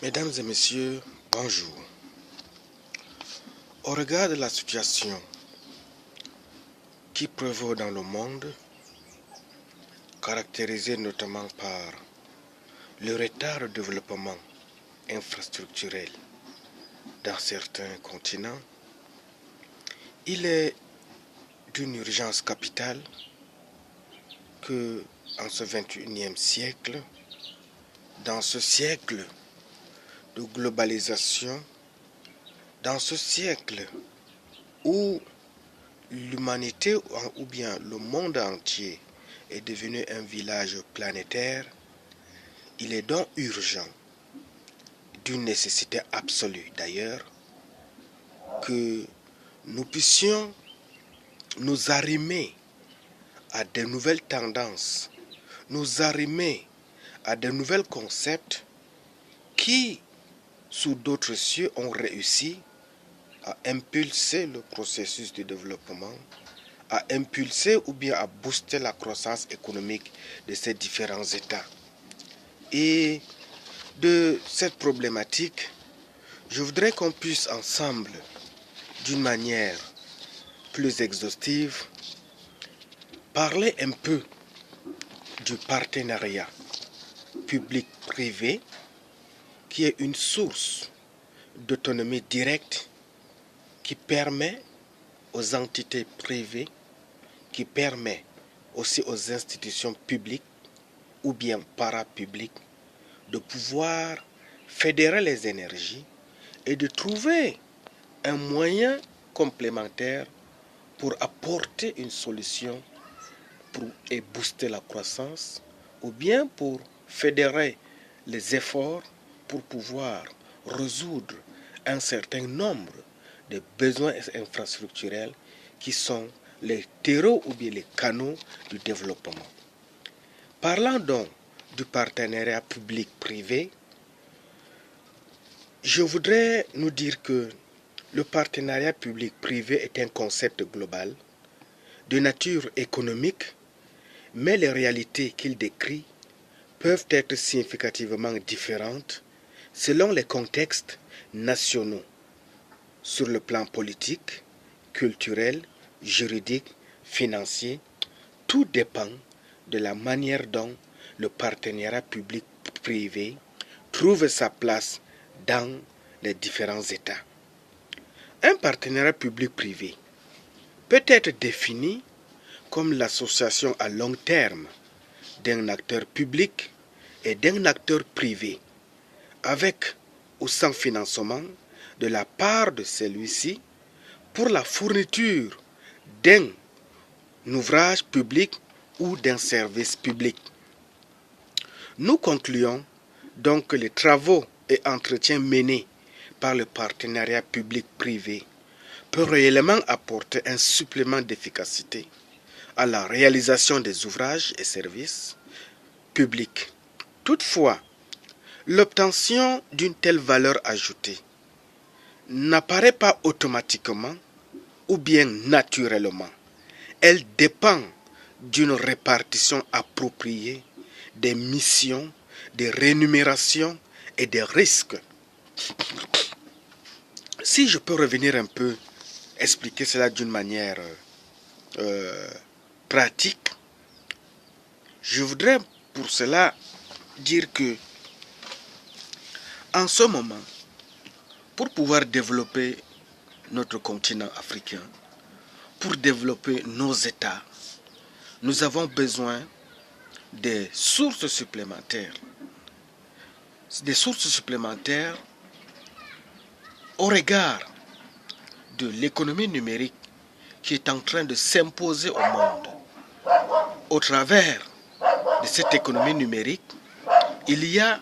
Mesdames et messieurs, bonjour. Au regard de la situation qui prévaut dans le monde, caractérisée notamment par le retard de développement infrastructurel dans certains continents, il est d'une urgence capitale que, en ce 21e siècle, dans ce siècle de globalisation, dans ce siècle où l'humanité ou bien le monde entier est devenu un village planétaire, il est donc urgent, d'une nécessité absolue d'ailleurs, que nous puissions nous arrimer à de nouvelles tendances, nous arrimer à de nouveaux concepts qui, sous d'autres cieux, ont réussi à impulser le processus de développement, à impulser ou bien à booster la croissance économique de ces différents États. Et de cette problématique, je voudrais qu'on puisse ensemble, d'une manière plus exhaustive, parler un peu du partenariat public-privé qui est une source d'autonomie directe qui permet aux entités privées, qui permet aussi aux institutions publiques ou bien parapubliques de pouvoir fédérer les énergies et de trouver un moyen complémentaire pour apporter une solution et booster la croissance, ou bien pour fédérer les efforts pour pouvoir résoudre un certain nombre de besoins infrastructurels qui sont les terreaux ou bien les canaux du développement. Parlant donc du partenariat public-privé, je voudrais nous dire que le partenariat public-privé est un concept global de nature économique, mais les réalités qu'il décrit peuvent être significativement différentes selon les contextes nationaux sur le plan politique, culturel, juridique, financier. Tout dépend de la manière dont le partenariat public-privé trouve sa place dans les différents États. Un partenariat public-privé peut être défini comme l'association à long terme d'un acteur public et d'un acteur privé, avec ou sans financement de la part de celui-ci pour la fourniture d'un ouvrage public ou d'un service public. Nous concluons donc que les travaux et entretiens menés par le partenariat public-privé peuvent réellement apporter un supplément d'efficacité à la réalisation des ouvrages et services publics. Toutefois, l'obtention d'une telle valeur ajoutée n'apparaît pas automatiquement ou bien naturellement. Elle dépend d'une répartition appropriée des missions, des rémunérations et des risques. Si je peux revenir un peu, expliquer cela d'une manière pratique, je voudrais pour cela dire que en ce moment, pour pouvoir développer notre continent africain, pour développer nos États, nous avons besoin des sources supplémentaires. Des sources supplémentaires au regard de l'économie numérique qui est en train de s'imposer au monde. Au travers de cette économie numérique, il y a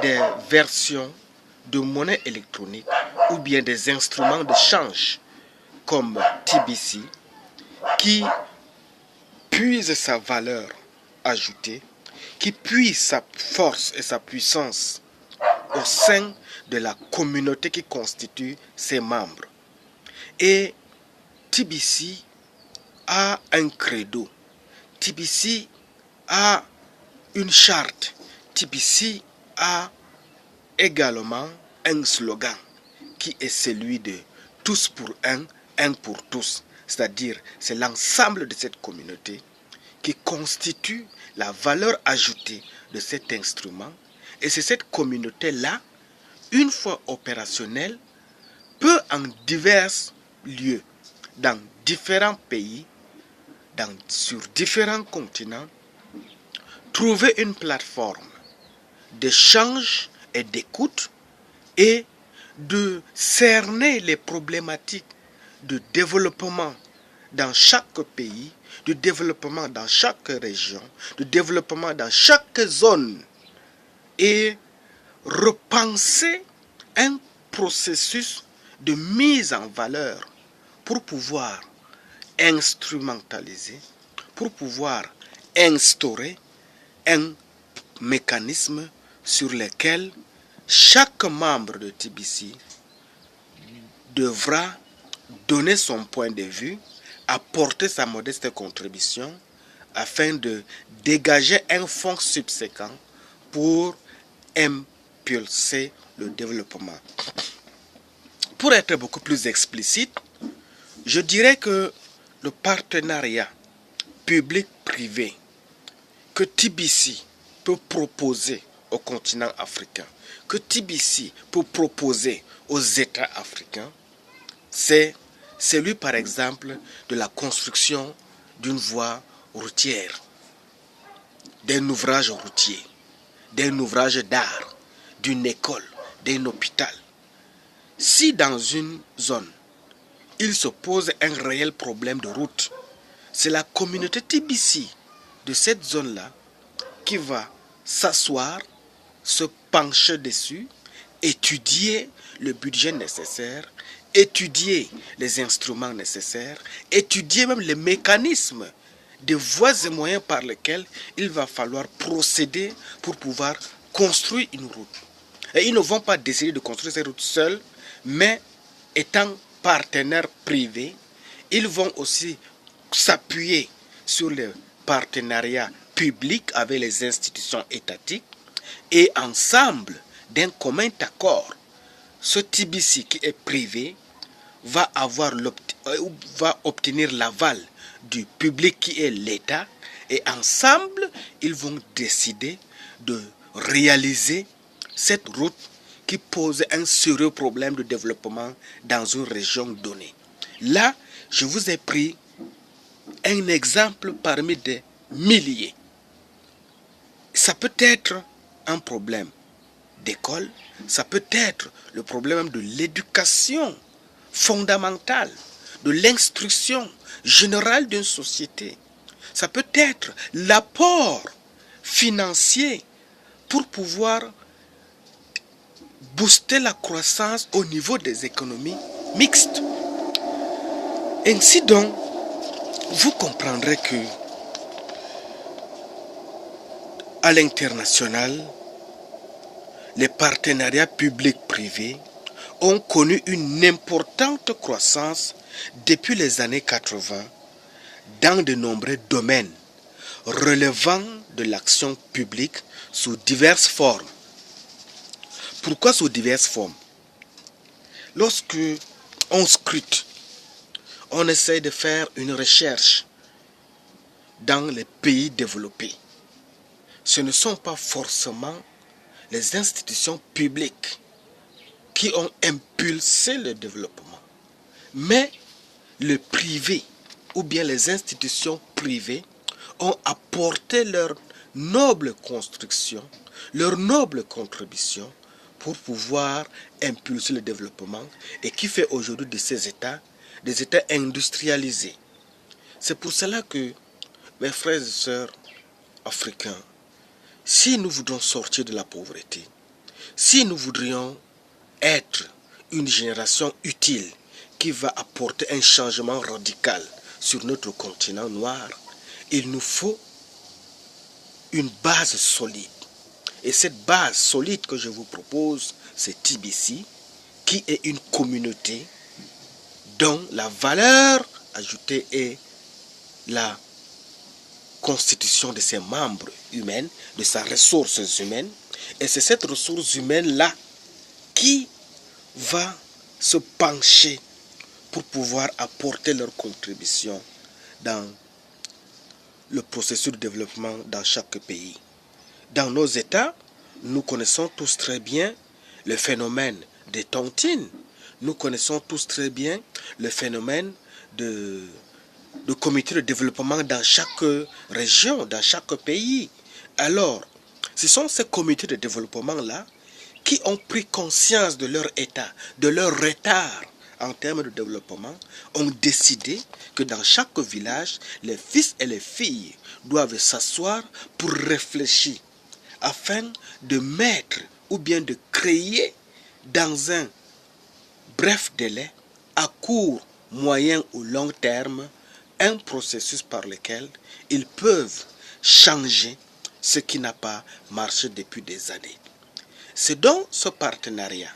des versions de monnaie électronique ou bien des instruments de change comme TBC qui puisent sa valeur ajoutée, qui puisent sa force et sa puissance au sein de la communauté qui constitue ses membres. Et TBC a un credo, TBC a une charte, TBC a également un slogan qui est celui de tous pour un pour tous. C'est-à-dire, c'est l'ensemble de cette communauté qui constitue la valeur ajoutée de cet instrument. Et c'est cette communauté-là, une fois opérationnelle, peut en divers lieux, dans différents pays, sur différents continents, trouver une plateforme d'échange et d'écoute et de cerner les problématiques de développement dans chaque pays, de développement dans chaque région, de développement dans chaque zone et repenser un processus de mise en valeur pour pouvoir instrumentaliser, pour pouvoir instaurer un mécanisme sur lequel chaque membre de TBC devra donner son point de vue, apporter sa modeste contribution afin de dégager un fonds subséquent pour impulser le développement. Pour être beaucoup plus explicite, je dirais que le partenariat public-privé que TBC peut proposer au continent africain, que TBC peut proposer aux États africains, c'est celui par exemple de la construction d'une voie routière, d'un ouvrage routier, d'un ouvrage d'art, d'une école, d'un hôpital. Si dans une zone, il se pose un réel problème de route, c'est la communauté TBC de cette zone-là qui va s'asseoir, se pencher dessus, étudier le budget nécessaire, étudier les instruments nécessaires, étudier même les mécanismes, des voies et moyens par lesquels il va falloir procéder pour pouvoir construire une route. Et ils ne vont pas décider de construire ces routes seuls, mais étant partenaires privés, ils vont aussi s'appuyer sur le partenariat public avec les institutions étatiques et ensemble, d'un commun accord, ce TBC qui est privé va obtenir l'aval du public qui est l'État et ensemble, ils vont décider de réaliser cette route qui pose un sérieux problème de développement dans une région donnée. Là, je vous ai pris un exemple parmi des milliers. Ça peut être un problème d'école, ça peut être le problème de l'éducation fondamentale, de l'instruction générale d'une société. Ça peut être l'apport financier pour pouvoir booster la croissance au niveau des économies mixtes. Ainsi donc, vous comprendrez que à l'international, les partenariats publics-privés ont connu une importante croissance depuis les années 80 dans de nombreux domaines relevant de l'action publique sous diverses formes. Pourquoi sous diverses formes? Lorsque on scrute, on essaie de faire une recherche dans les pays développés. Ce ne sont pas forcément les institutions publiques qui ont impulsé le développement, mais le privé ou bien les institutions privées ont apporté leur noble construction, leur noble contribution pour pouvoir impulser le développement et qui fait aujourd'hui de ces États des États industrialisés. C'est pour cela que, mes frères et sœurs africains, si nous voudrons sortir de la pauvreté, si nous voudrions être une génération utile qui va apporter un changement radical sur notre continent noir, il nous faut une base solide. Et cette base solide que je vous propose, c'est TBC, qui est une communauté dont la valeur ajoutée est la constitution de ses membres humains, de sa ressources humaines, Et c'est cette ressource humaine-là qui va se pencher pour pouvoir apporter leur contribution dans le processus de développement dans chaque pays. Dans nos États, nous connaissons tous très bien le phénomène des tontines. Nous connaissons tous très bien le phénomène de comité de développement dans chaque région, dans chaque pays. Alors, ce sont ces comités de développement-là qui ont pris conscience de leur état, de leur retard en termes de développement, ont décidé que dans chaque village, les fils et les filles doivent s'asseoir pour réfléchir afin de mettre ou bien de créer dans un bref délai, à court, moyen ou long terme, un processus par lequel ils peuvent changer ce qui n'a pas marché depuis des années. C'est donc ce partenariat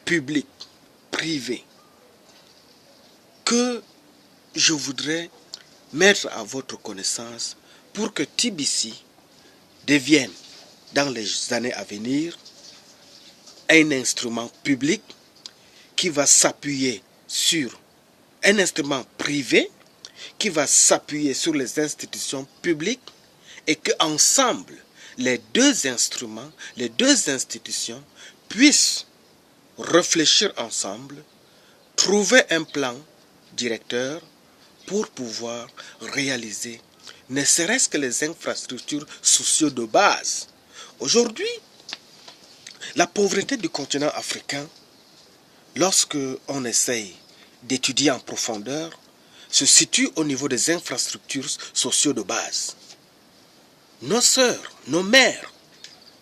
public-privé que je voudrais mettre à votre connaissance pour que TBC devienne, dans les années à venir, un instrument public qui va s'appuyer sur un instrument privé, qui va s'appuyer sur les institutions publiques et qu'ensemble, les deux instruments, les deux institutions puissent réfléchir ensemble, trouver un plan directeur pour pouvoir réaliser ne serait-ce que les infrastructures sociales de base. Aujourd'hui, la pauvreté du continent africain, lorsque on essaye d'étudier en profondeur, se situe au niveau des infrastructures sociales de base. Nos sœurs, nos mères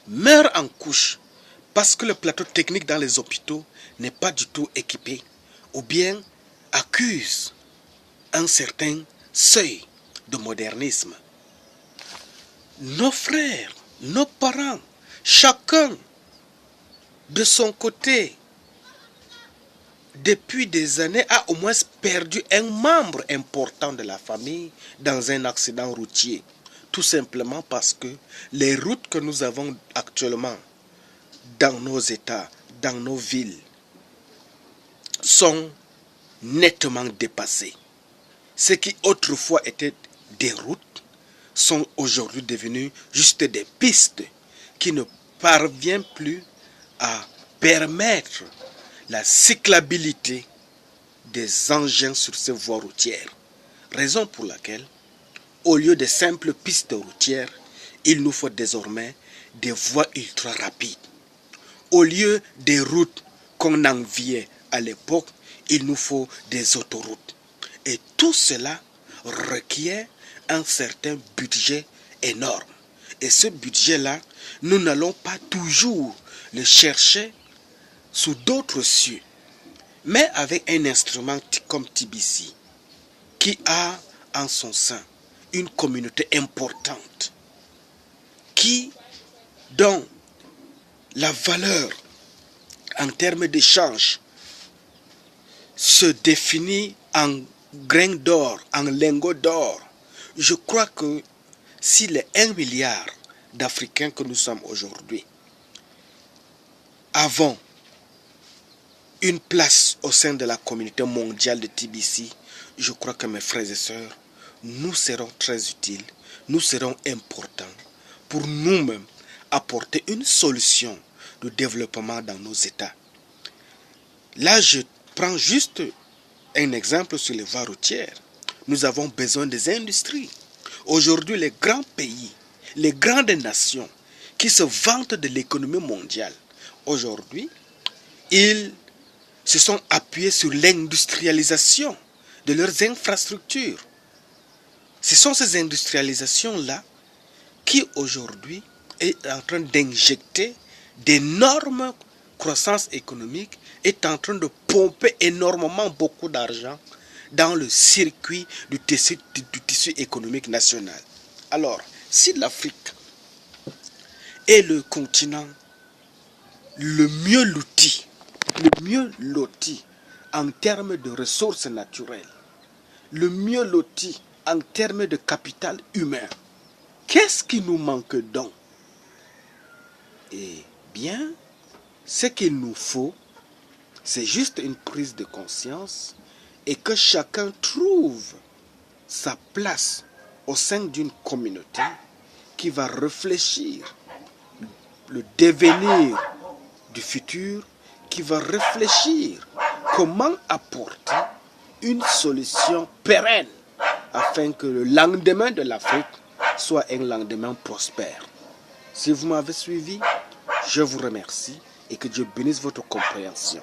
meurent en couches parce que le plateau technique dans les hôpitaux n'est pas du tout équipé ou bien accuse un certain seuil de modernisme. Nos frères, nos parents, chacun de son côté, depuis des années, a au moins perdu un membre important de la famille dans un accident routier. Tout simplement parce que les routes que nous avons actuellement dans nos États, dans nos villes, sont nettement dépassées. Ce qui autrefois étaient des routes sont aujourd'hui devenues juste des pistes qui ne parviennent plus à permettre la cyclabilité des engins sur ces voies routières. Raison pour laquelle, au lieu de simples pistes routières, il nous faut désormais des voies ultra rapides. Au lieu des routes qu'on enviait à l'époque, il nous faut des autoroutes. Et tout cela requiert un certain budget énorme. Et ce budget-là, nous n'allons pas toujours le chercher sous d'autres cieux, mais avec un instrument comme TBC, qui a en son sein une communauté importante, dont la valeur en termes d'échange se définit en grains d'or, en lingots d'or. Je crois que si les 1 milliard d'Africains que nous sommes aujourd'hui avons une place au sein de la communauté mondiale de TBC, je crois que mes frères et sœurs, nous serons très utiles, nous serons importants pour nous-mêmes apporter une solution de développement dans nos États. Là, je prends juste un exemple sur les voies routières. Nous avons besoin des industries. Aujourd'hui, les grands pays, les grandes nations qui se vantent de l'économie mondiale, aujourd'hui, ils se sont appuyés sur l'industrialisation de leurs infrastructures. Ce sont ces industrialisations-là qui aujourd'hui est en train d'injecter d'énormes croissances économiques, est en train de pomper énormément beaucoup d'argent dans le circuit du tissu économique national. Alors, si l'Afrique est le continent le mieux loti en termes de ressources naturelles, le mieux loti en termes de capital humain, qu'est-ce qui nous manque donc? Eh bien, ce qu'il nous faut, c'est juste une prise de conscience et que chacun trouve sa place au sein d'une communauté qui va réfléchir le devenir du futur, qui va réfléchir comment apporter une solution pérenne afin que le lendemain de l'Afrique soit un lendemain prospère. Si vous m'avez suivi, je vous remercie et que Dieu bénisse votre compréhension.